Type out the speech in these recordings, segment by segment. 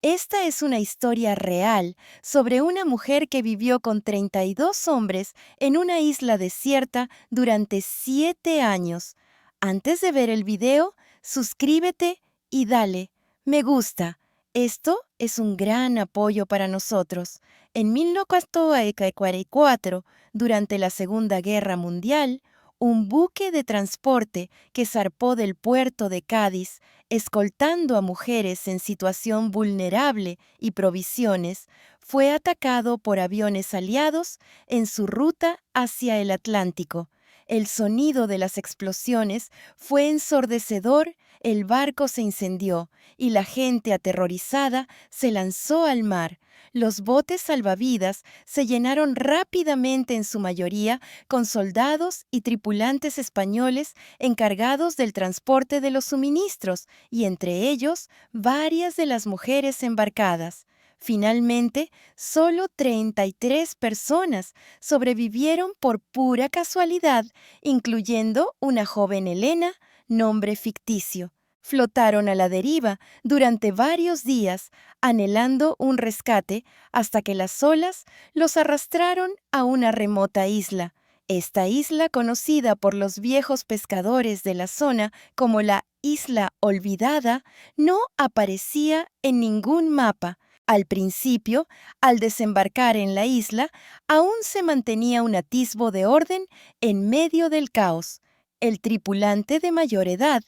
Esta es una historia real sobre una mujer que vivió con 32 hombres en una isla desierta durante 7 años. Antes de ver el video, suscríbete y dale me gusta. Esto es un gran apoyo para nosotros. En 1944, durante la Segunda Guerra Mundial, un buque de transporte que zarpó del puerto de Cádiz escoltando a mujeres en situación vulnerable y provisiones, fue atacado por aviones aliados en su ruta hacia el Atlántico. El sonido de las explosiones fue ensordecedor, el barco se incendió y la gente aterrorizada se lanzó al mar. Los botes salvavidas se llenaron rápidamente en su mayoría con soldados y tripulantes españoles encargados del transporte de los suministros y entre ellos varias de las mujeres embarcadas. Finalmente, solo 33 personas sobrevivieron por pura casualidad, incluyendo una joven Elena, nombre ficticio. Flotaron a la deriva durante varios días, anhelando un rescate hasta que las olas los arrastraron a una remota isla. Esta isla, conocida por los viejos pescadores de la zona como la Isla Olvidada, no aparecía en ningún mapa. Al principio, al desembarcar en la isla, aún se mantenía un atisbo de orden en medio del caos. El tripulante de mayor edad,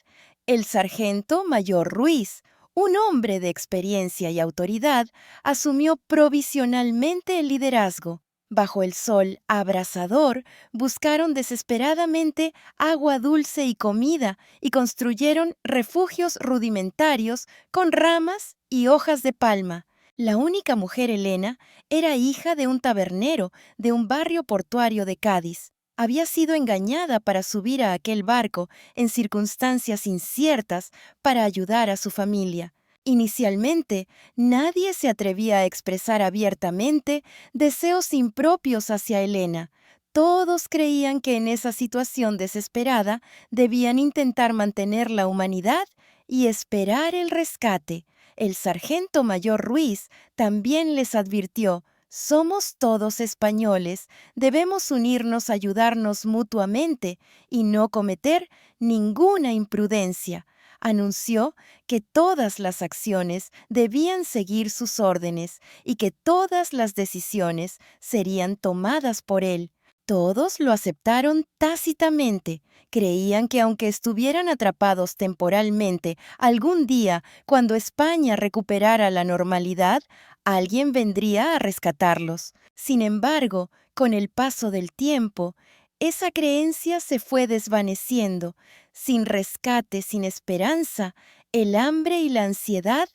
el sargento mayor Ruiz, un hombre de experiencia y autoridad, asumió provisionalmente el liderazgo. Bajo el sol abrasador, buscaron desesperadamente agua dulce y comida y construyeron refugios rudimentarios con ramas y hojas de palma. La única mujer, Elena, era hija de un tabernero de un barrio portuario de Cádiz. Había sido engañada para subir a aquel barco en circunstancias inciertas para ayudar a su familia. Inicialmente, nadie se atrevía a expresar abiertamente deseos impropios hacia Elena. Todos creían que en esa situación desesperada debían intentar mantener la humanidad y esperar el rescate. El sargento mayor Ruiz también les advirtió: somos todos españoles, debemos unirnos a ayudarnos mutuamente y no cometer ninguna imprudencia. Anunció que todas las acciones debían seguir sus órdenes y que todas las decisiones serían tomadas por él. Todos lo aceptaron tácitamente. Creían que aunque estuvieran atrapados temporalmente, algún día, cuando España recuperara la normalidad, alguien vendría a rescatarlos. Sin embargo, con el paso del tiempo, esa creencia se fue desvaneciendo. Sin rescate, sin esperanza, el hambre y la ansiedad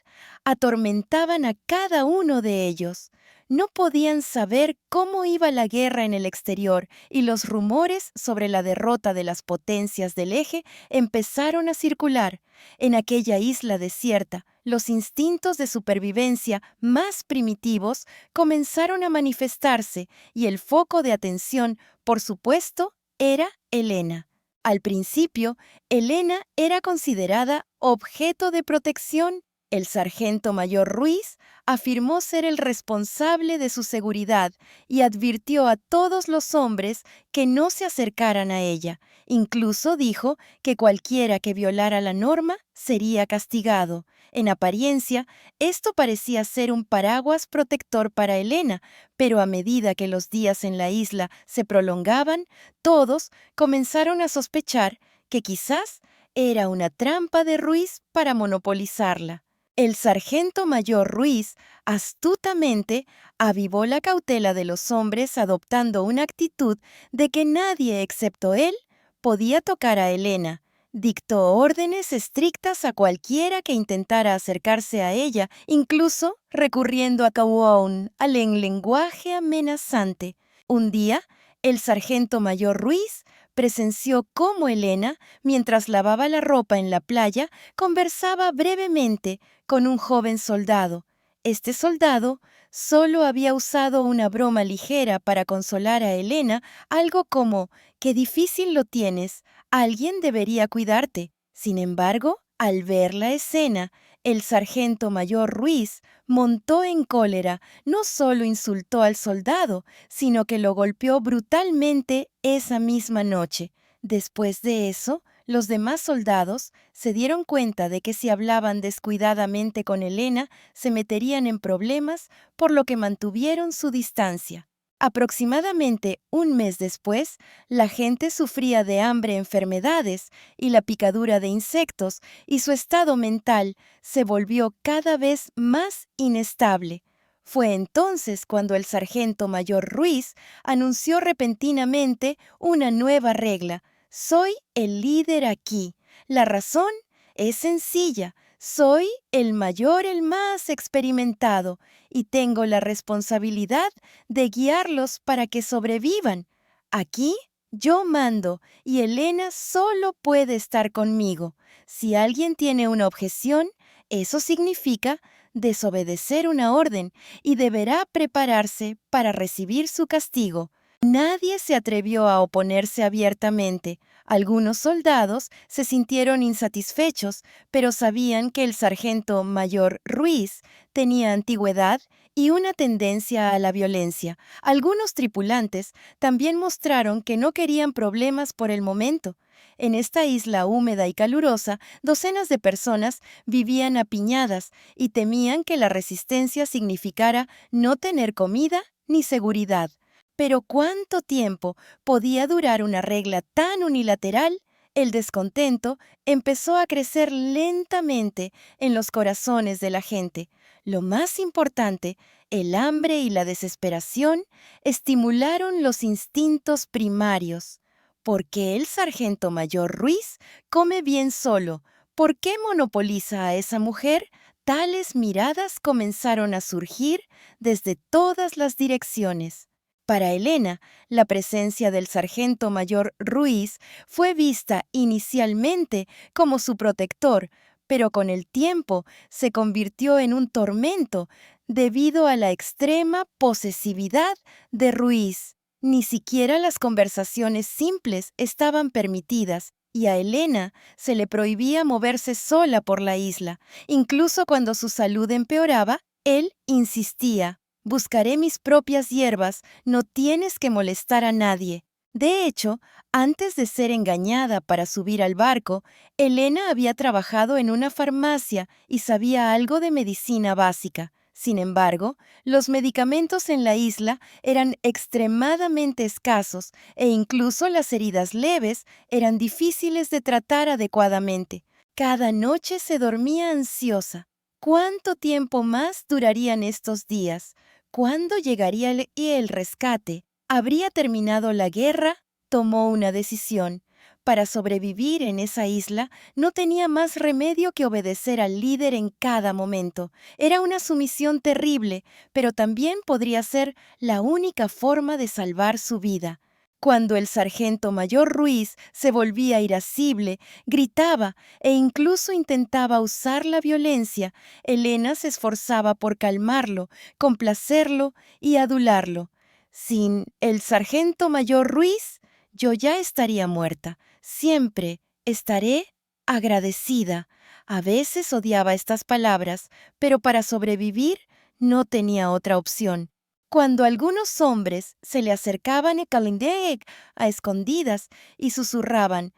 atormentaban a cada uno de ellos. No podían saber cómo iba la guerra en el exterior y los rumores sobre la derrota de las potencias del eje empezaron a circular. En aquella isla desierta, los instintos de supervivencia más primitivos comenzaron a manifestarse y el foco de atención, por supuesto, era Elena. Al principio, Elena era considerada objeto de protección. El sargento mayor Ruiz afirmó ser el responsable de su seguridad y advirtió a todos los hombres que no se acercaran a ella. Incluso dijo que cualquiera que violara la norma sería castigado. En apariencia, esto parecía ser un paraguas protector para Elena, pero a medida que los días en la isla se prolongaban, todos comenzaron a sospechar que quizás era una trampa de Ruiz para monopolizarla. El sargento mayor Ruiz astutamente avivó la cautela de los hombres adoptando una actitud de que nadie excepto él podía tocar a Elena. Dictó órdenes estrictas a cualquiera que intentara acercarse a ella, incluso recurriendo a Kawon, al lenguaje amenazante. Un día, el sargento mayor Ruiz presenció cómo Elena, mientras lavaba la ropa en la playa, conversaba brevemente con un joven soldado. Este soldado solo había usado una broma ligera para consolar a Elena, algo como: «Qué difícil lo tienes, alguien debería cuidarte». Sin embargo, al ver la escena, El sargento mayor Ruiz montó en cólera, no solo insultó al soldado, sino que lo golpeó brutalmente esa misma noche. Después de eso, los demás soldados se dieron cuenta de que si hablaban descuidadamente con Elena, se meterían en problemas, por lo que mantuvieron su distancia. Aproximadamente un mes después, la gente sufría de hambre, enfermedades y la picadura de insectos, y su estado mental se volvió cada vez más inestable. Fue entonces cuando el sargento mayor Ruiz anunció repentinamente una nueva regla: soy el líder aquí. La razón es sencilla. Soy el mayor, el más experimentado, y tengo la responsabilidad de guiarlos para que sobrevivan. Aquí yo mando y Elena solo puede estar conmigo. Si alguien tiene una objeción, eso significa desobedecer una orden y deberá prepararse para recibir su castigo. Nadie se atrevió a oponerse abiertamente. Algunos soldados se sintieron insatisfechos, pero sabían que el sargento mayor Ruiz tenía antigüedad y una tendencia a la violencia. Algunos tripulantes también mostraron que no querían problemas por el momento. En esta isla húmeda y calurosa, docenas de personas vivían apiñadas y temían que la resistencia significara no tener comida ni seguridad. Pero ¿cuánto tiempo podía durar una regla tan unilateral? El descontento empezó a crecer lentamente en los corazones de la gente. Lo más importante, el hambre y la desesperación estimularon los instintos primarios. ¿Por qué el sargento mayor Ruiz come bien solo? ¿Por qué monopoliza a esa mujer? Tales miradas comenzaron a surgir desde todas las direcciones. Para Elena, la presencia del sargento mayor Ruiz fue vista inicialmente como su protector, pero con el tiempo se convirtió en un tormento debido a la extrema posesividad de Ruiz. Ni siquiera las conversaciones simples estaban permitidas, y a Elena se le prohibía moverse sola por la isla. Incluso cuando su salud empeoraba, él insistía: buscaré mis propias hierbas, no tienes que molestar a nadie. De hecho, antes de ser engañada para subir al barco, Elena había trabajado en una farmacia y sabía algo de medicina básica. Sin embargo, los medicamentos en la isla eran extremadamente escasos e incluso las heridas leves eran difíciles de tratar adecuadamente. Cada noche se dormía ansiosa. ¿Cuánto tiempo más durarían estos días? ¿Cuándo llegaría el rescate? ¿Habría terminado la guerra? Tomó una decisión. Para sobrevivir en esa isla, no tenía más remedio que obedecer al líder en cada momento. Era una sumisión terrible, pero también podría ser la única forma de salvar su vida. Cuando el sargento mayor Ruiz se volvía irascible, gritaba e incluso intentaba usar la violencia, Elena se esforzaba por calmarlo, complacerlo y adularlo. Sin el sargento mayor Ruiz, yo ya estaría muerta. Siempre estaré agradecida. A veces odiaba estas palabras, pero para sobrevivir no tenía otra opción. Cuando algunos hombres se le acercaban a escondidas y susurraban: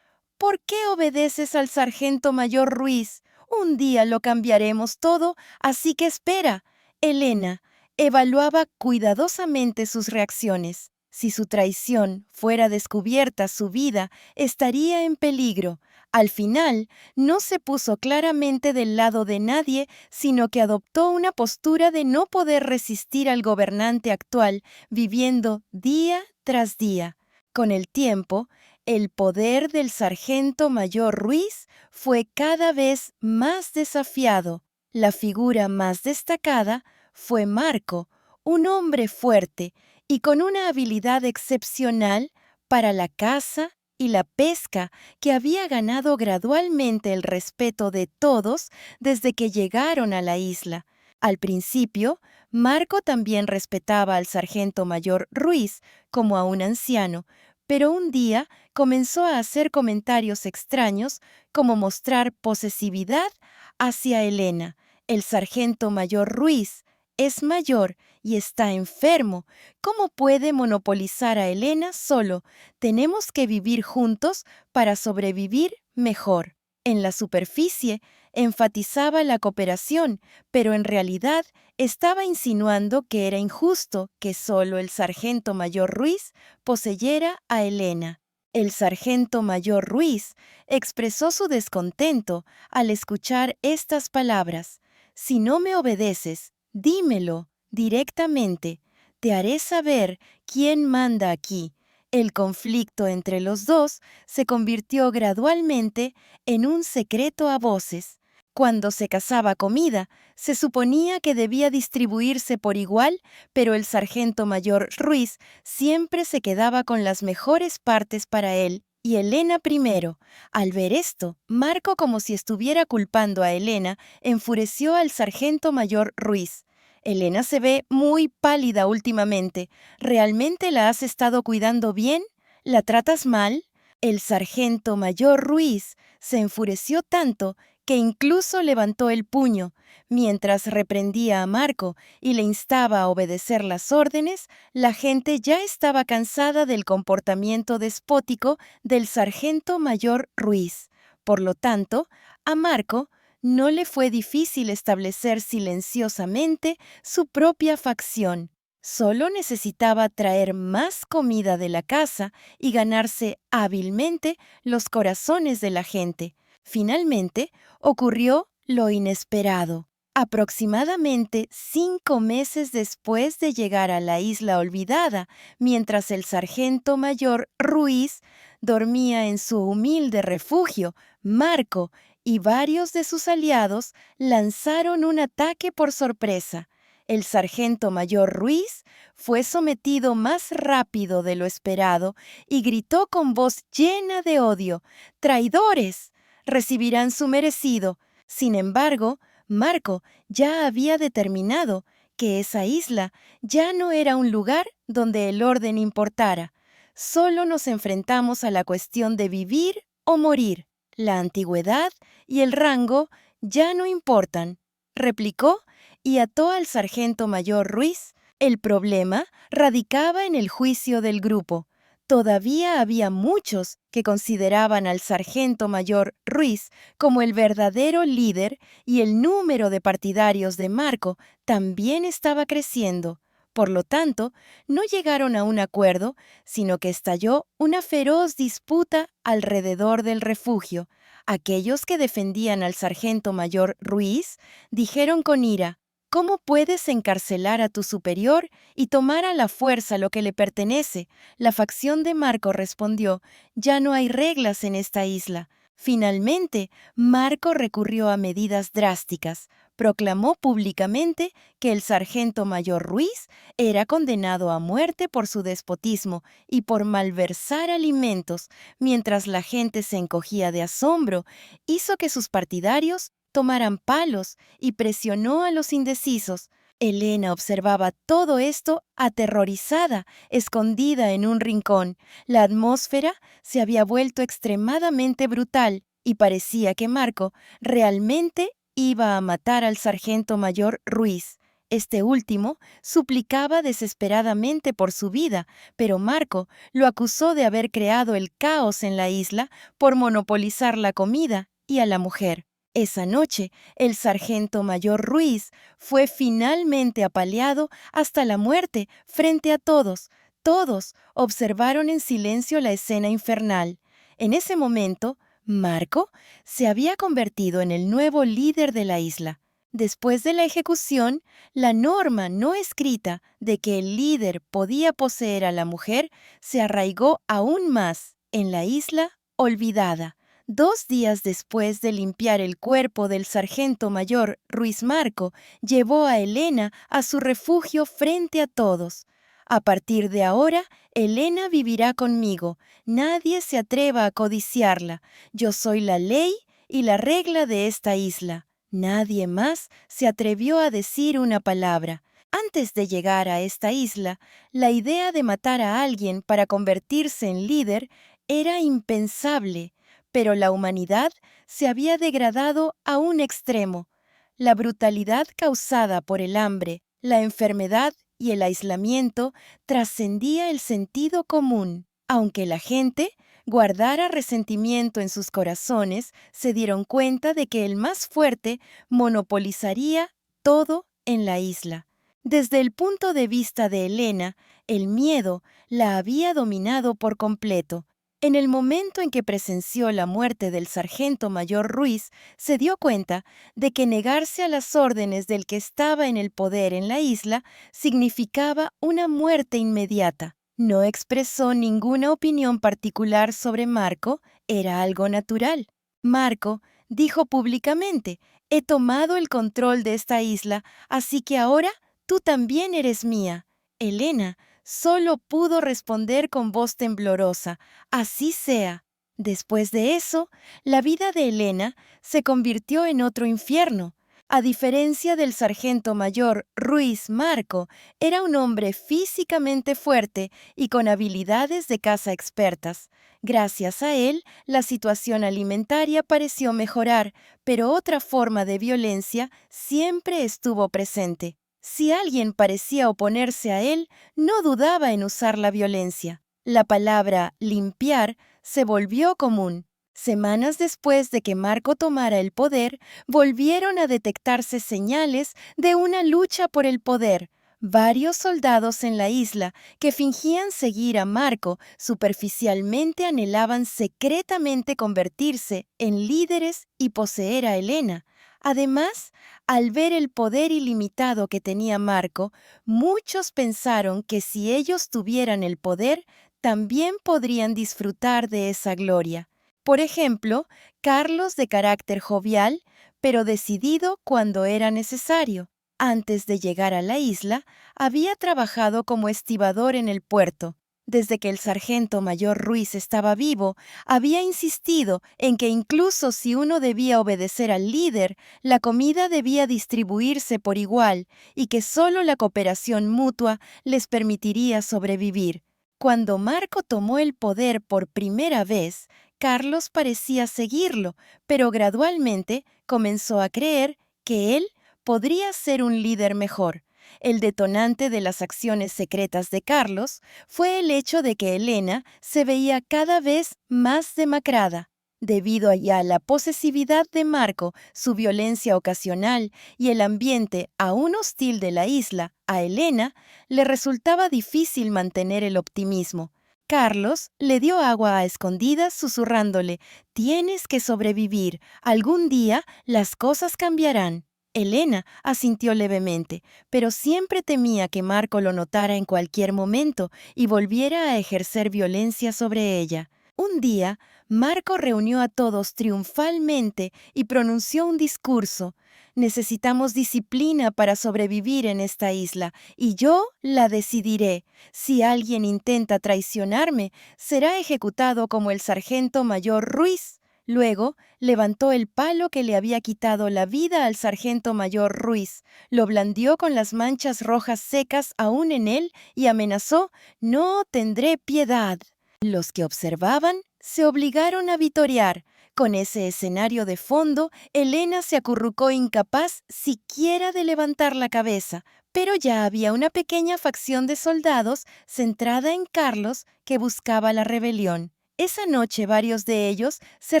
¿por qué obedeces al sargento mayor Ruiz? Un día lo cambiaremos todo, así que espera. Elena evaluaba cuidadosamente sus reacciones. Si su traición fuera descubierta, su vida estaría en peligro. Al final, no se puso claramente del lado de nadie, sino que adoptó una postura de no poder resistir al gobernante actual, viviendo día tras día. Con el tiempo, el poder del sargento mayor Ruiz fue cada vez más desafiado. La figura más destacada fue Marco, un hombre fuerte y con una habilidad excepcional para la caza y la pesca, que había ganado gradualmente el respeto de todos desde que llegaron a la isla. Al principio, Marco también respetaba al sargento mayor Ruiz como a un anciano, pero un día comenzó a hacer comentarios extraños como mostrar posesividad hacia Elena. El sargento mayor Ruiz es mayor y está enfermo. ¿Cómo puede monopolizar a Elena solo? Tenemos que vivir juntos para sobrevivir mejor. En la superficie, enfatizaba la cooperación, pero en realidad estaba insinuando que era injusto que solo el sargento mayor Ruiz poseyera a Elena. El sargento mayor Ruiz expresó su descontento al escuchar estas palabras. Si no me obedeces, dímelo directamente. Te haré saber quién manda aquí. El conflicto entre los dos se convirtió gradualmente en un secreto a voces. Cuando se cazaba comida, se suponía que debía distribuirse por igual, pero el sargento mayor Ruiz siempre se quedaba con las mejores partes para él, y Elena primero. Al ver esto, Marco, como si estuviera culpando a Elena, enfureció al sargento mayor Ruiz. Elena se ve muy pálida últimamente. ¿Realmente la has estado cuidando bien? ¿La tratas mal? El sargento mayor Ruiz se enfureció tanto que incluso levantó el puño. Mientras reprendía a Marco y le instaba a obedecer las órdenes, la gente ya estaba cansada del comportamiento despótico del sargento mayor Ruiz. Por lo tanto, a Marco no le fue difícil establecer silenciosamente su propia facción. Solo necesitaba traer más comida de la casa y ganarse hábilmente los corazones de la gente. Finalmente, ocurrió lo inesperado. Aproximadamente 5 meses después de llegar a la isla olvidada, mientras el sargento mayor Ruiz dormía en su humilde refugio, Marco y varios de sus aliados lanzaron un ataque por sorpresa. El sargento mayor Ruiz fue sometido más rápido de lo esperado y gritó con voz llena de odio: «¡Traidores! Recibirán su merecido». Sin embargo, Marco ya había determinado que esa isla ya no era un lugar donde el orden importara. Solo nos enfrentamos a la cuestión de vivir o morir. La antigüedad y el rango ya no importan, replicó y ató al sargento mayor Ruiz. El problema radicaba en el juicio del grupo. Todavía había muchos que consideraban al sargento mayor Ruiz como el verdadero líder y el número de partidarios de Marco también estaba creciendo. Por lo tanto, no llegaron a un acuerdo, sino que estalló una feroz disputa alrededor del refugio. Aquellos que defendían al sargento mayor Ruiz dijeron con ira: «¿Cómo puedes encarcelar a tu superior y tomar a la fuerza lo que le pertenece?». La facción de Marco respondió: «Ya no hay reglas en esta isla». Finalmente, Marco recurrió a medidas drásticas. Proclamó públicamente que el sargento mayor Ruiz era condenado a muerte por su despotismo y por malversar alimentos. Mientras la gente se encogía de asombro, hizo que sus partidarios tomaran palos y presionó a los indecisos. Elena observaba todo esto aterrorizada, escondida en un rincón. La atmósfera se había vuelto extremadamente brutal y parecía que Marco realmente iba a matar al sargento mayor Ruiz. Este último suplicaba desesperadamente por su vida, pero Marco lo acusó de haber creado el caos en la isla por monopolizar la comida y a la mujer. Esa noche, el sargento mayor Ruiz fue finalmente apaleado hasta la muerte frente a todos. Todos observaron en silencio la escena infernal. En ese momento, Marco se había convertido en el nuevo líder de la isla. Después de la ejecución, la norma no escrita de que el líder podía poseer a la mujer se arraigó aún más en la isla olvidada. 2 días después de limpiar el cuerpo del sargento mayor Ruiz Marco, llevó a Elena a su refugio frente a todos. «A partir de ahora, Elena vivirá conmigo. Nadie se atreva a codiciarla. Yo soy la ley y la regla de esta isla». Nadie más se atrevió a decir una palabra. Antes de llegar a esta isla, la idea de matar a alguien para convertirse en líder era impensable, pero la humanidad se había degradado a un extremo. La brutalidad causada por el hambre, la enfermedad y el aislamiento trascendía el sentido común. Aunque la gente guardara resentimiento en sus corazones, se dieron cuenta de que el más fuerte monopolizaría todo en la isla. Desde el punto de vista de Elena, el miedo la había dominado por completo. En el momento en que presenció la muerte del sargento mayor Ruiz, se dio cuenta de que negarse a las órdenes del que estaba en el poder en la isla significaba una muerte inmediata. No expresó ninguna opinión particular sobre Marco, era algo natural. Marco dijo públicamente: «He tomado el control de esta isla, así que ahora tú también eres mía». Elena solo pudo responder con voz temblorosa: «Así sea». Después de eso, la vida de Elena se convirtió en otro infierno. A diferencia del sargento mayor Ruiz, Marco era un hombre físicamente fuerte y con habilidades de caza expertas. Gracias a él, la situación alimentaria pareció mejorar, pero otra forma de violencia siempre estuvo presente. Si alguien parecía oponerse a él, no dudaba en usar la violencia. La palabra limpiar se volvió común. Semanas después de que Marco tomara el poder, volvieron a detectarse señales de una lucha por el poder. Varios soldados en la isla que fingían seguir a Marco superficialmente anhelaban secretamente convertirse en líderes y poseer a Elena. Además, al ver el poder ilimitado que tenía Marco, muchos pensaron que si ellos tuvieran el poder, también podrían disfrutar de esa gloria. Por ejemplo, Carlos, de carácter jovial, pero decidido cuando era necesario. Antes de llegar a la isla, había trabajado como estibador en el puerto. Desde que el sargento mayor Ruiz estaba vivo, había insistido en que incluso si uno debía obedecer al líder, la comida debía distribuirse por igual y que solo la cooperación mutua les permitiría sobrevivir. Cuando Marco tomó el poder por primera vez, Carlos parecía seguirlo, pero gradualmente comenzó a creer que él podría ser un líder mejor. El detonante de las acciones secretas de Carlos fue el hecho de que Elena se veía cada vez más demacrada. Debido a la posesividad de Marco, su violencia ocasional y el ambiente aún hostil de la isla, a Elena le resultaba difícil mantener el optimismo. Carlos le dio agua a escondidas susurrándole: «Tienes que sobrevivir, algún día las cosas cambiarán». Elena asintió levemente, pero siempre temía que Marco lo notara en cualquier momento y volviera a ejercer violencia sobre ella. Un día, Marco reunió a todos triunfalmente y pronunció un discurso: «Necesitamos disciplina para sobrevivir en esta isla, y yo la decidiré. Si alguien intenta traicionarme, será ejecutado como el sargento mayor Ruiz». Luego, levantó el palo que le había quitado la vida al sargento mayor Ruiz, lo blandió con las manchas rojas secas aún en él y amenazó: «No tendré piedad». Los que observaban se obligaron a vitorear. Con ese escenario de fondo, Elena se acurrucó incapaz siquiera de levantar la cabeza, pero ya había una pequeña facción de soldados centrada en Carlos que buscaba la rebelión. Esa noche varios de ellos se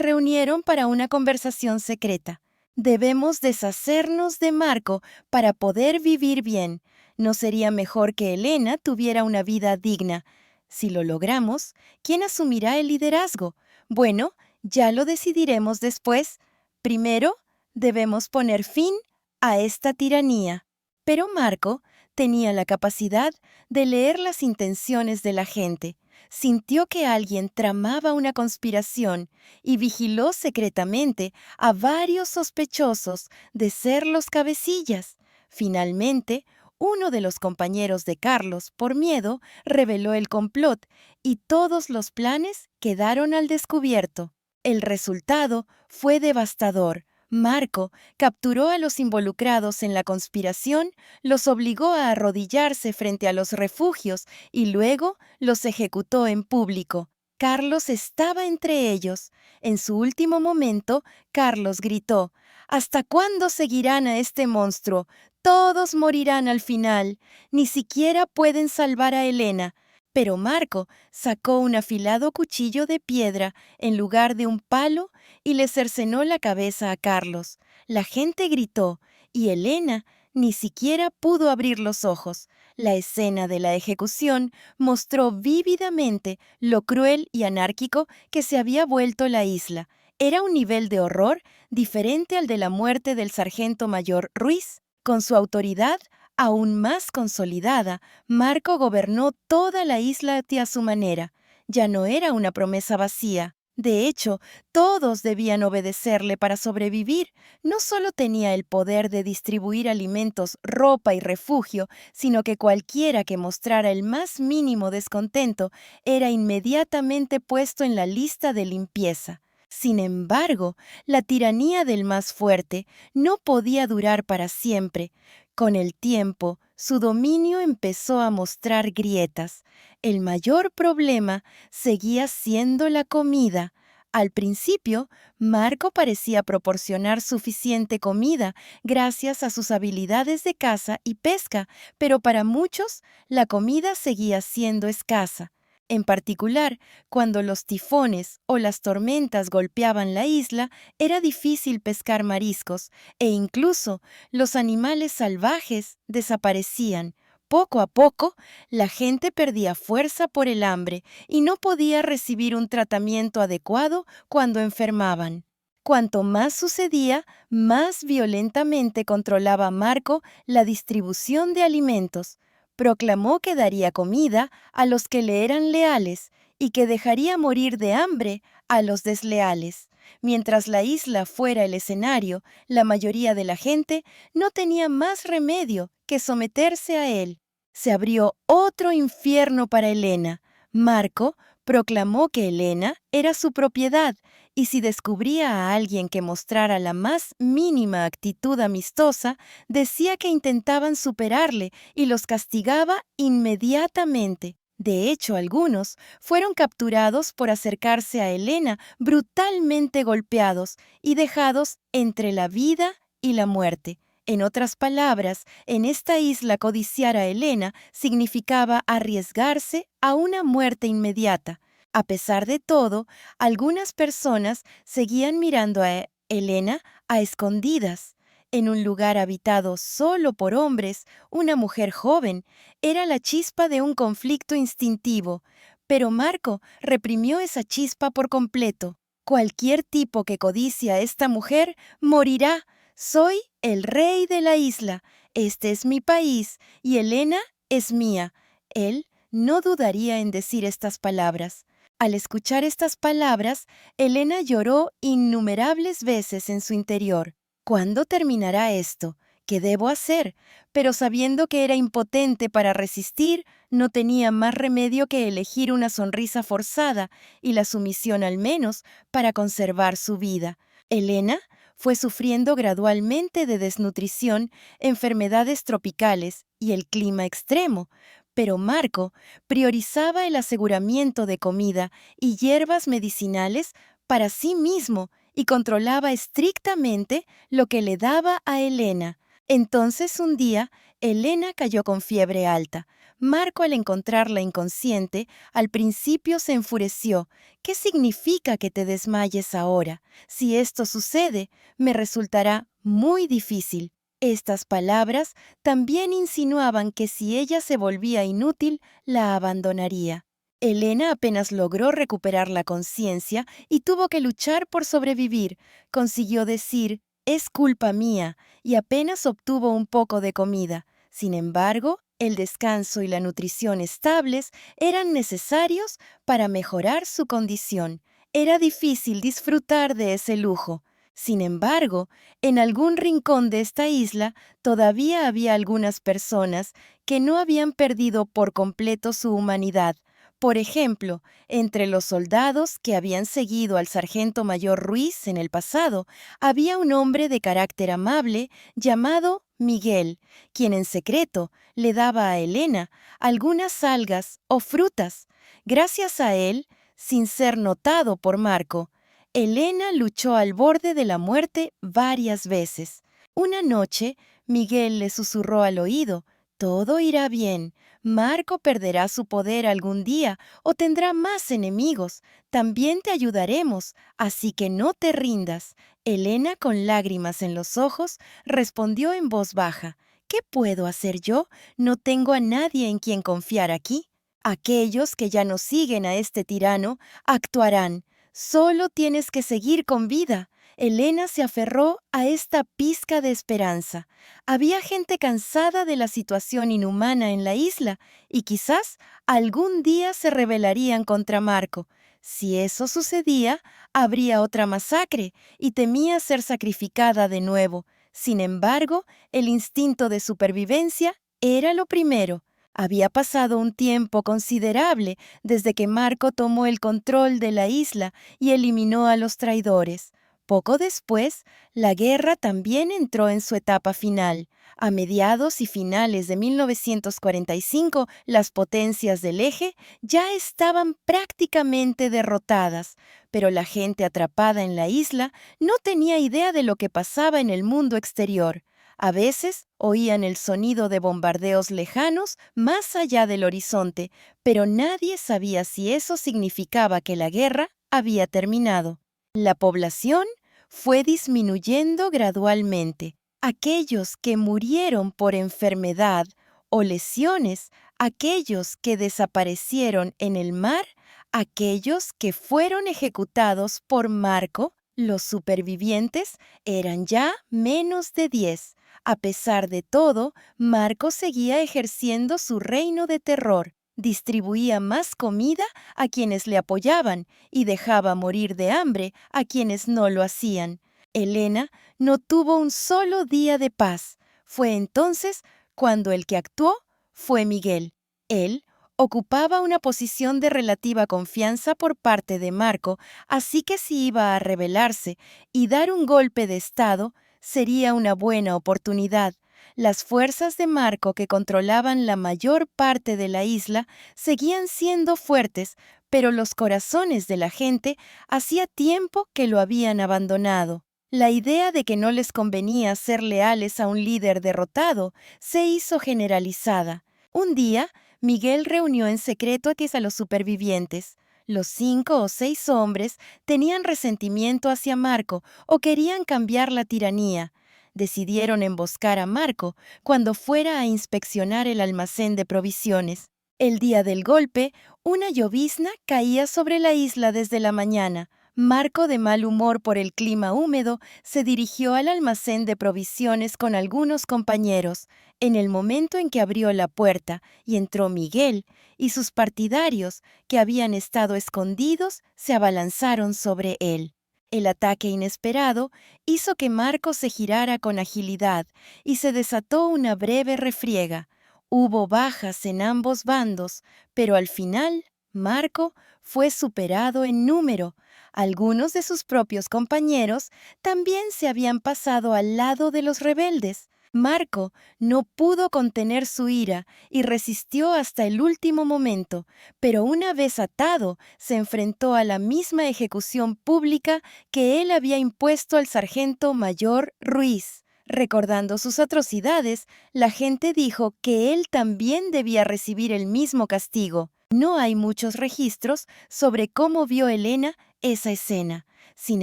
reunieron para una conversación secreta. «Debemos deshacernos de Marco para poder vivir bien. ¿No sería mejor que Elena tuviera una vida digna? Si lo logramos, ¿quién asumirá el liderazgo? Bueno, ya lo decidiremos después. Primero, debemos poner fin a esta tiranía». Pero Marco tenía la capacidad de leer las intenciones de la gente. Sintió que alguien tramaba una conspiración y vigiló secretamente a varios sospechosos de ser los cabecillas. Finalmente, uno de los compañeros de Carlos, por miedo, reveló el complot y todos los planes quedaron al descubierto. El resultado fue devastador. Marco capturó a los involucrados en la conspiración, los obligó a arrodillarse frente a los refugios y luego los ejecutó en público. Carlos estaba entre ellos. En su último momento, Carlos gritó: «¿Hasta cuándo seguirán a este monstruo? Todos morirán al final. Ni siquiera pueden salvar a Helena». Pero Marco sacó un afilado cuchillo de piedra en lugar de un palo y le cercenó la cabeza a Carlos. La gente gritó y Helena ni siquiera pudo abrir los ojos. La escena de la ejecución mostró vívidamente lo cruel y anárquico que se había vuelto la isla. Era un nivel de horror diferente al de la muerte del sargento mayor Ruiz. Con su autoridad aún más consolidada, Marco gobernó toda la isla a su manera. Ya no era una promesa vacía. De hecho, todos debían obedecerle para sobrevivir. No solo tenía el poder de distribuir alimentos, ropa y refugio, sino que cualquiera que mostrara el más mínimo descontento era inmediatamente puesto en la lista de limpieza. Sin embargo, la tiranía del más fuerte no podía durar para siempre. Con el tiempo, su dominio empezó a mostrar grietas. El mayor problema seguía siendo la comida. Al principio, Marco parecía proporcionar suficiente comida gracias a sus habilidades de caza y pesca, pero para muchos, la comida seguía siendo escasa. En particular, cuando los tifones o las tormentas golpeaban la isla, era difícil pescar mariscos e incluso los animales salvajes desaparecían. Poco a poco, la gente perdía fuerza por el hambre y no podía recibir un tratamiento adecuado cuando enfermaban. Cuanto más sucedía, más violentamente controlaba Marco la distribución de alimentos. Proclamó que daría comida a los que le eran leales y que dejaría morir de hambre a los desleales. Mientras la isla fuera el escenario, la mayoría de la gente no tenía más remedio que someterse a él. Se abrió otro infierno para Helena. Marco proclamó que Helena era su propiedad y si descubría a alguien que mostrara la más mínima actitud amistosa, decía que intentaban superarle y los castigaba inmediatamente. De hecho, algunos fueron capturados por acercarse a Helena brutalmente golpeados y dejados entre la vida y la muerte. En otras palabras, en esta isla codiciar a Helena significaba arriesgarse a una muerte inmediata. A pesar de todo, algunas personas seguían mirando a Helena a escondidas. En un lugar habitado solo por hombres, una mujer joven era la chispa de un conflicto instintivo, pero Marco reprimió esa chispa por completo. Cualquier tipo que codicia a esta mujer morirá. Soy el rey de la isla, este es mi país y Helena es mía. Él no dudaría en decir estas palabras. Al escuchar estas palabras, Helena lloró innumerables veces en su interior. ¿Cuándo terminará esto? ¿Qué debo hacer? Pero sabiendo que era impotente para resistir, no tenía más remedio que elegir una sonrisa forzada y la sumisión al menos para conservar su vida. Helena fue sufriendo gradualmente de desnutrición, enfermedades tropicales y el clima extremo, pero Marco priorizaba el aseguramiento de comida y hierbas medicinales para sí mismo y controlaba estrictamente lo que le daba a Helena. Entonces un día, Helena cayó con fiebre alta. Marco, al encontrarla inconsciente, al principio se enfureció. ¿Qué significa que te desmayes ahora? Si esto sucede, me resultará muy difícil. Estas palabras también insinuaban que si ella se volvía inútil, la abandonaría. Helena apenas logró recuperar la conciencia y tuvo que luchar por sobrevivir. Consiguió decir: «Es culpa mía», y apenas obtuvo un poco de comida. Sin embargo, el descanso y la nutrición estables eran necesarios para mejorar su condición. Era difícil disfrutar de ese lujo. Sin embargo, en algún rincón de esta isla todavía había algunas personas que no habían perdido por completo su humanidad. Por ejemplo, entre los soldados que habían seguido al sargento mayor Ruiz en el pasado, había un hombre de carácter amable llamado Miguel, quien en secreto le daba a Elena algunas algas o frutas. Gracias a él, sin ser notado por Marco, Elena luchó al borde de la muerte varias veces. Una noche, Miguel le susurró al oído: «Todo irá bien. Marco perderá su poder algún día o tendrá más enemigos. También te ayudaremos, así que no te rindas». Elena, con lágrimas en los ojos, respondió en voz baja: «¿Qué puedo hacer yo? No tengo a nadie en quien confiar aquí. Aquellos que ya no siguen a este tirano actuarán. Solo tienes que seguir con vida». Elena se aferró a esta pizca de esperanza. Había gente cansada de la situación inhumana en la isla y quizás algún día se rebelarían contra Marco. Si eso sucedía, habría otra masacre y temía ser sacrificada de nuevo. Sin embargo, el instinto de supervivencia era lo primero. Había pasado un tiempo considerable desde que Marco tomó el control de la isla y eliminó a los traidores. Poco después, la guerra también entró en su etapa final. A mediados y finales de 1945, las potencias del eje ya estaban prácticamente derrotadas, pero la gente atrapada en la isla no tenía idea de lo que pasaba en el mundo exterior. A veces oían el sonido de bombardeos lejanos más allá del horizonte, pero nadie sabía si eso significaba que la guerra había terminado. La población fue disminuyendo gradualmente. Aquellos que murieron por enfermedad o lesiones, aquellos que desaparecieron en el mar, aquellos que fueron ejecutados por Marco, los supervivientes eran ya menos de 10. A pesar de todo, Marco seguía ejerciendo su reino de terror. Distribuía más comida a quienes le apoyaban y dejaba morir de hambre a quienes no lo hacían. Elena no tuvo un solo día de paz. Fue entonces cuando el que actuó fue Miguel. Él ocupaba una posición de relativa confianza por parte de Marco, así que si iba a rebelarse y dar un golpe de estado, sería una buena oportunidad. Las fuerzas de Marco, que controlaban la mayor parte de la isla, seguían siendo fuertes, pero los corazones de la gente hacía tiempo que lo habían abandonado. La idea de que no les convenía ser leales a un líder derrotado se hizo generalizada. Un día, Miguel reunió en secreto a los supervivientes. Los 5 o 6 hombres tenían resentimiento hacia Marco o querían cambiar la tiranía. Decidieron emboscar a Marco cuando fuera a inspeccionar el almacén de provisiones. El día del golpe, una llovizna caía sobre la isla desde la mañana. Marco, de mal humor por el clima húmedo, se dirigió al almacén de provisiones con algunos compañeros. En el momento en que abrió la puerta y entró Miguel, y sus partidarios, que habían estado escondidos, se abalanzaron sobre él. El ataque inesperado hizo que Marco se girara con agilidad y se desató una breve refriega. Hubo bajas en ambos bandos, pero al final, Marco fue superado en número. Algunos de sus propios compañeros también se habían pasado al lado de los rebeldes. Marco no pudo contener su ira y resistió hasta el último momento, pero una vez atado, se enfrentó a la misma ejecución pública que él había impuesto al sargento mayor Ruiz. Recordando sus atrocidades, la gente dijo que él también debía recibir el mismo castigo. No hay muchos registros sobre cómo vio Elena esa escena. Sin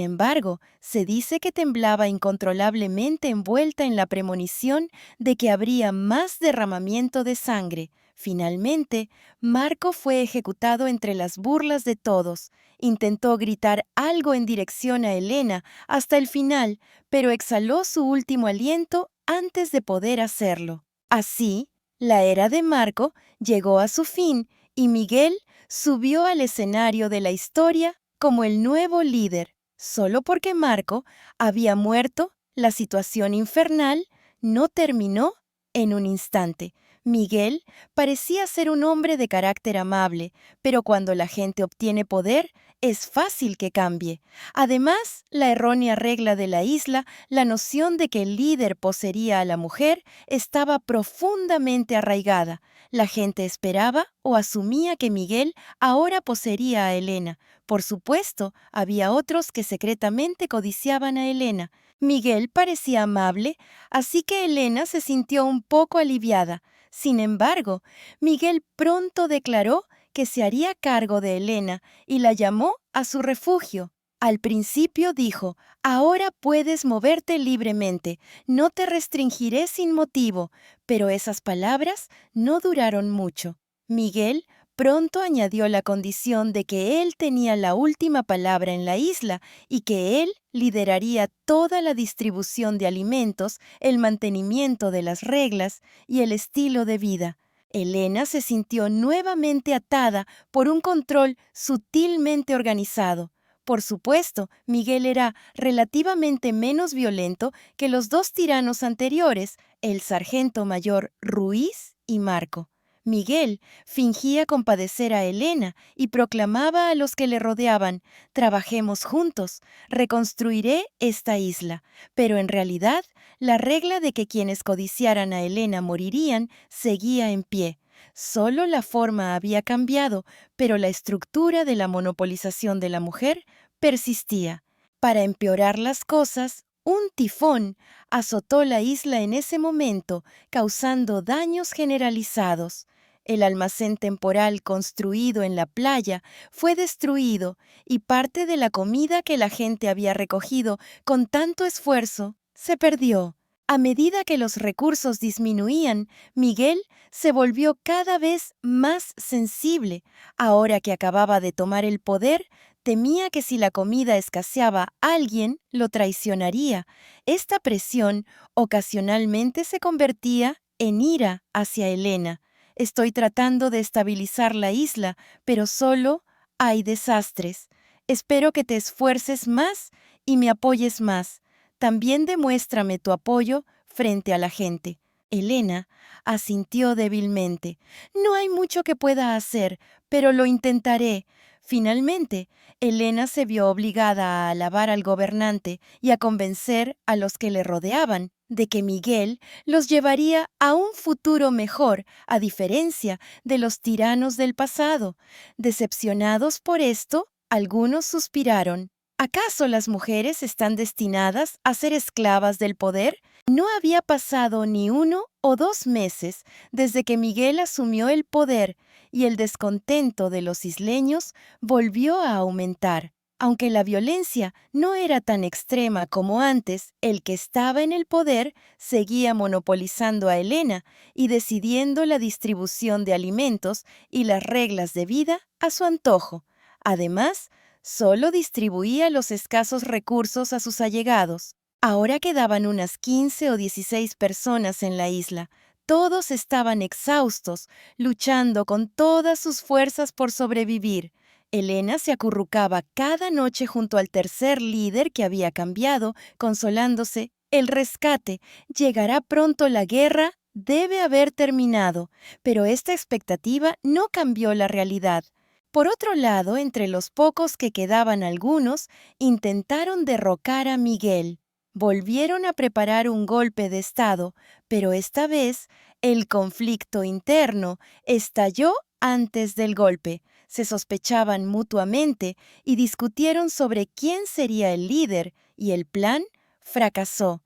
embargo, se dice que temblaba incontrolablemente envuelta en la premonición de que habría más derramamiento de sangre. Finalmente, Marco fue ejecutado entre las burlas de todos. Intentó gritar algo en dirección a Elena hasta el final, pero exhaló su último aliento antes de poder hacerlo. Así, la era de Marco llegó a su fin y Miguel subió al escenario de la historia como el nuevo líder. Solo porque Marco había muerto, la situación infernal no terminó en un instante. Miguel parecía ser un hombre de carácter amable, pero cuando la gente obtiene poder, es fácil que cambie. Además, la errónea regla de la isla, la noción de que el líder poseería a la mujer, estaba profundamente arraigada. La gente esperaba o asumía que Miguel ahora poseería a Helena. Por supuesto, había otros que secretamente codiciaban a Helena. Miguel parecía amable, así que Helena se sintió un poco aliviada. Sin embargo, Miguel pronto declaró que se haría cargo de Helena y la llamó a su refugio. Al principio dijo: «Ahora puedes moverte libremente, no te restringiré sin motivo», pero esas palabras no duraron mucho. Miguel pronto añadió la condición de que él tenía la última palabra en la isla y que él lideraría toda la distribución de alimentos, el mantenimiento de las reglas y el estilo de vida. Helena se sintió nuevamente atada por un control sutilmente organizado. Por supuesto, Miguel era relativamente menos violento que los dos tiranos anteriores, el sargento mayor Ruiz y Marco. Miguel fingía compadecer a Helena y proclamaba a los que le rodeaban: «Trabajemos juntos, reconstruiré esta isla». Pero en realidad, la regla de que quienes codiciaran a Helena morirían seguía en pie. Solo la forma había cambiado, pero la estructura de la monopolización de la mujer persistía. Para empeorar las cosas, un tifón azotó la isla en ese momento, causando daños generalizados. El almacén temporal construido en la playa fue destruido y parte de la comida que la gente había recogido con tanto esfuerzo se perdió. A medida que los recursos disminuían, Miguel se volvió cada vez más sensible. Ahora que acababa de tomar el poder, temía que si la comida escaseaba, alguien lo traicionaría. Esta presión ocasionalmente se convertía en ira hacia Helena. «Estoy tratando de estabilizar la isla, pero solo hay desastres. Espero que te esfuerces más y me apoyes más. También demuéstrame tu apoyo frente a la gente». Helena asintió débilmente. «No hay mucho que pueda hacer, pero lo intentaré». Finalmente, Helena se vio obligada a alabar al gobernante y a convencer a los que le rodeaban de que Miguel los llevaría a un futuro mejor, a diferencia de los tiranos del pasado. Decepcionados por esto, algunos suspiraron. ¿Acaso las mujeres están destinadas a ser esclavas del poder? No había pasado ni 1 o 2 meses desde que Miguel asumió el poder y el descontento de los isleños volvió a aumentar. Aunque la violencia no era tan extrema como antes, el que estaba en el poder seguía monopolizando a Helena y decidiendo la distribución de alimentos y las reglas de vida a su antojo. Además, solo distribuía los escasos recursos a sus allegados. Ahora quedaban unas 15 o 16 personas en la isla. Todos estaban exhaustos, luchando con todas sus fuerzas por sobrevivir. Helena se acurrucaba cada noche junto al tercer líder que había cambiado, consolándose: «El rescate, llegará pronto la guerra, debe haber terminado». Pero esta expectativa no cambió la realidad. Por otro lado, entre los pocos que quedaban, algunos intentaron derrocar a Miguel. Volvieron a preparar un golpe de estado, pero esta vez el conflicto interno estalló antes del golpe. Se sospechaban mutuamente y discutieron sobre quién sería el líder, y el plan fracasó.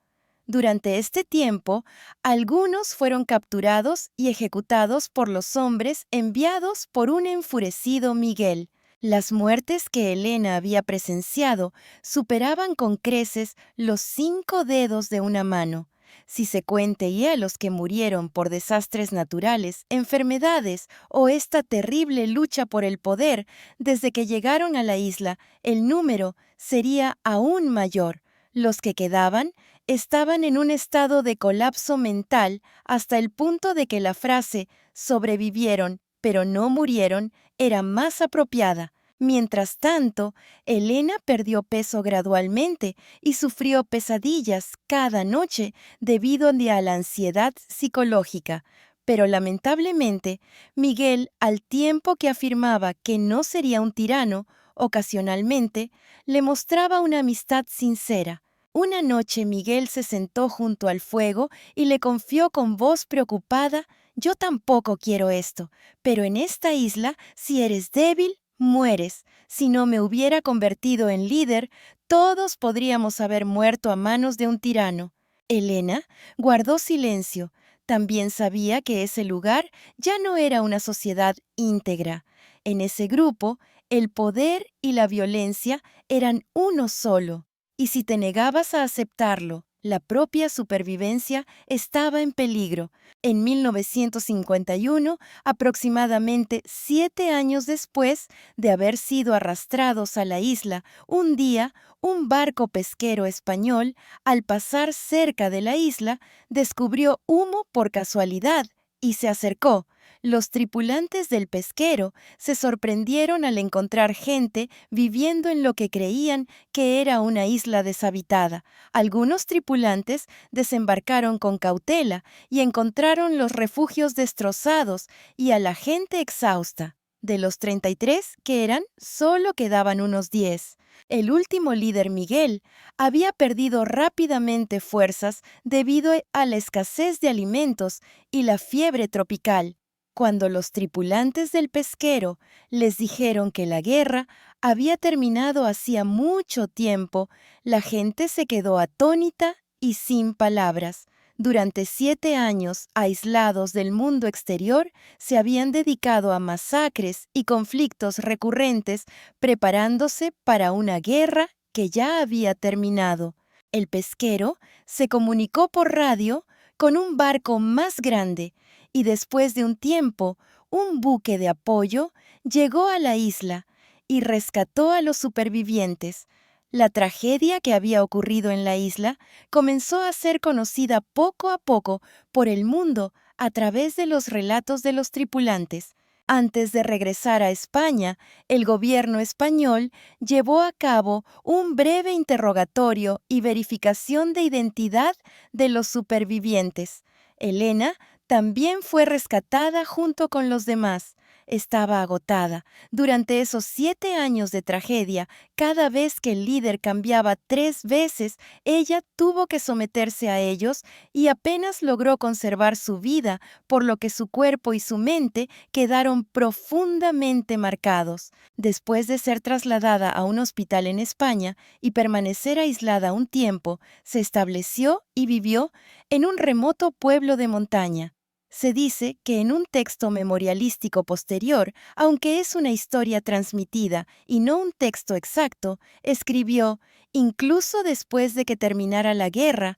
Durante este tiempo, algunos fueron capturados y ejecutados por los hombres enviados por un enfurecido Miguel. Las muertes que Helena había presenciado superaban con creces los 5 dedos de una mano. Si se cuenta ya los que murieron por desastres naturales, enfermedades o esta terrible lucha por el poder, desde que llegaron a la isla, el número sería aún mayor. Los que quedaban estaban en un estado de colapso mental hasta el punto de que la frase «sobrevivieron, pero no murieron» era más apropiada. Mientras tanto, Helena perdió peso gradualmente y sufrió pesadillas cada noche debido a la ansiedad psicológica. Pero lamentablemente, Miguel, al tiempo que afirmaba que no sería un tirano, ocasionalmente le mostraba una amistad sincera. Una noche Miguel se sentó junto al fuego y le confió con voz preocupada: «Yo tampoco quiero esto, pero en esta isla, si eres débil, mueres. Si no me hubiera convertido en líder, todos podríamos haber muerto a manos de un tirano». Elena guardó silencio. También sabía que ese lugar ya no era una sociedad íntegra. En ese grupo, el poder y la violencia eran uno solo. Y si te negabas a aceptarlo, la propia supervivencia estaba en peligro. En 1951, aproximadamente 7 años después de haber sido arrastrados a la isla, un día, un barco pesquero español, al pasar cerca de la isla, descubrió humo por casualidad y se acercó. Los tripulantes del pesquero se sorprendieron al encontrar gente viviendo en lo que creían que era una isla deshabitada. Algunos tripulantes desembarcaron con cautela y encontraron los refugios destrozados y a la gente exhausta. De los 33 que eran, solo quedaban unos 10. El último líder, Miguel, había perdido rápidamente fuerzas debido a la escasez de alimentos y la fiebre tropical. Cuando los tripulantes del pesquero les dijeron que la guerra había terminado hacía mucho tiempo, la gente se quedó atónita y sin palabras. Durante 7 años, aislados del mundo exterior, se habían dedicado a masacres y conflictos recurrentes, preparándose para una guerra que ya había terminado. El pesquero se comunicó por radio con un barco más grande y después de un tiempo, un buque de apoyo llegó a la isla y rescató a los supervivientes. La tragedia que había ocurrido en la isla comenzó a ser conocida poco a poco por el mundo a través de los relatos de los tripulantes. Antes de regresar a España, el gobierno español llevó a cabo un breve interrogatorio y verificación de identidad de los supervivientes. Elena también fue rescatada junto con los demás. Estaba agotada. Durante esos 7 años de tragedia, cada vez que el líder cambiaba 3 veces, ella tuvo que someterse a ellos y apenas logró conservar su vida, por lo que su cuerpo y su mente quedaron profundamente marcados. Después de ser trasladada a un hospital en España y permanecer aislada un tiempo, se estableció y vivió en un remoto pueblo de montaña. Se dice que en un texto memorialístico posterior, aunque es una historia transmitida y no un texto exacto, escribió: «Incluso después de que terminara la guerra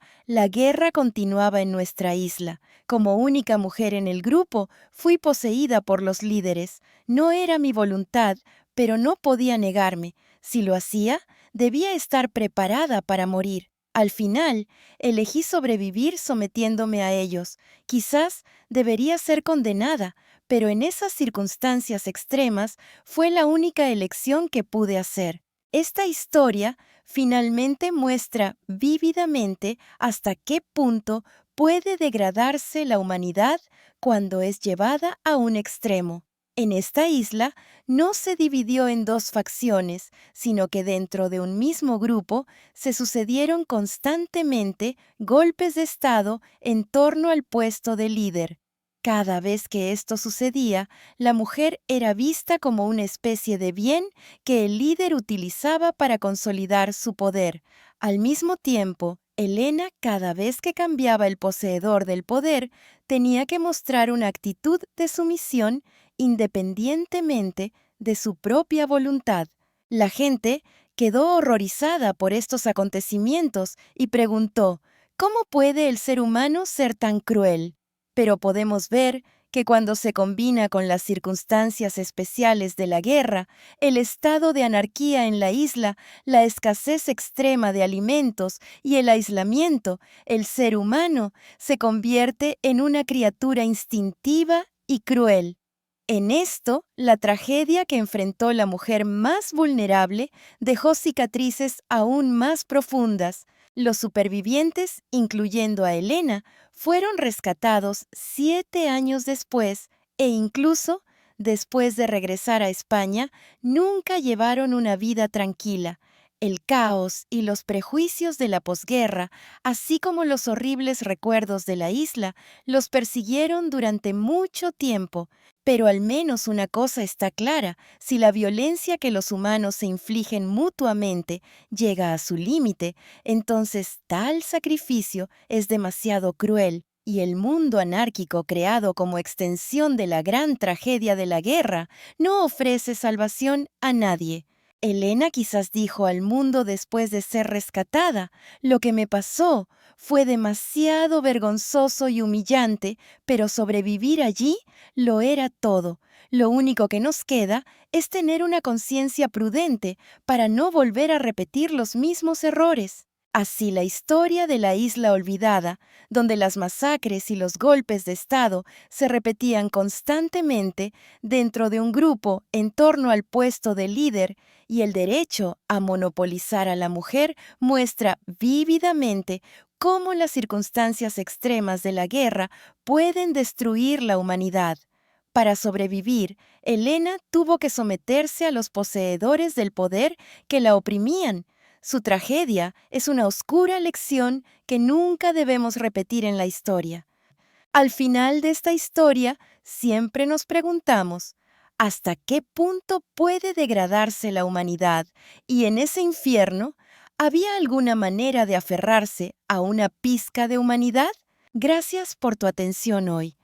continuaba en nuestra isla. Como única mujer en el grupo, fui poseída por los líderes. No era mi voluntad, pero no podía negarme. Si lo hacía, debía estar preparada para morir. Al final, elegí sobrevivir sometiéndome a ellos. Quizás debería ser condenada, pero en esas circunstancias extremas fue la única elección que pude hacer». Esta historia finalmente muestra vívidamente hasta qué punto puede degradarse la humanidad cuando es llevada a un extremo. En esta isla no se dividió en 2 facciones, sino que dentro de un mismo grupo se sucedieron constantemente golpes de estado en torno al puesto de líder. Cada vez que esto sucedía, la mujer era vista como una especie de bien que el líder utilizaba para consolidar su poder. Al mismo tiempo, Elena, cada vez que cambiaba el poseedor del poder, tenía que mostrar una actitud de sumisión independientemente de su propia voluntad. La gente quedó horrorizada por estos acontecimientos y preguntó: ¿cómo puede el ser humano ser tan cruel? Pero podemos ver que cuando se combina con las circunstancias especiales de la guerra, el estado de anarquía en la isla, la escasez extrema de alimentos y el aislamiento, el ser humano se convierte en una criatura instintiva y cruel. En esto, la tragedia que enfrentó la mujer más vulnerable dejó cicatrices aún más profundas. Los supervivientes, incluyendo a Elena, fueron rescatados 7 años después e incluso, después de regresar a España, nunca llevaron una vida tranquila. El caos y los prejuicios de la posguerra, así como los horribles recuerdos de la isla, los persiguieron durante mucho tiempo. Pero al menos una cosa está clara: si la violencia que los humanos se infligen mutuamente llega a su límite, entonces tal sacrificio es demasiado cruel, y el mundo anárquico creado como extensión de la gran tragedia de la guerra no ofrece salvación a nadie. Elena quizás dijo al mundo después de ser rescatada: lo que me pasó fue demasiado vergonzoso y humillante, pero sobrevivir allí lo era todo. Lo único que nos queda es tener una conciencia prudente para no volver a repetir los mismos errores. Así la historia de la isla olvidada, donde las masacres y los golpes de Estado se repetían constantemente dentro de un grupo en torno al puesto de líder, y el derecho a monopolizar a la mujer, muestra vívidamente cómo las circunstancias extremas de la guerra pueden destruir la humanidad. Para sobrevivir, Elena tuvo que someterse a los poseedores del poder que la oprimían. Su tragedia es una oscura lección que nunca debemos repetir en la historia. Al final de esta historia, siempre nos preguntamos: ¿hasta qué punto puede degradarse la humanidad? Y en ese infierno, ¿había alguna manera de aferrarse a una pizca de humanidad? Gracias por tu atención hoy.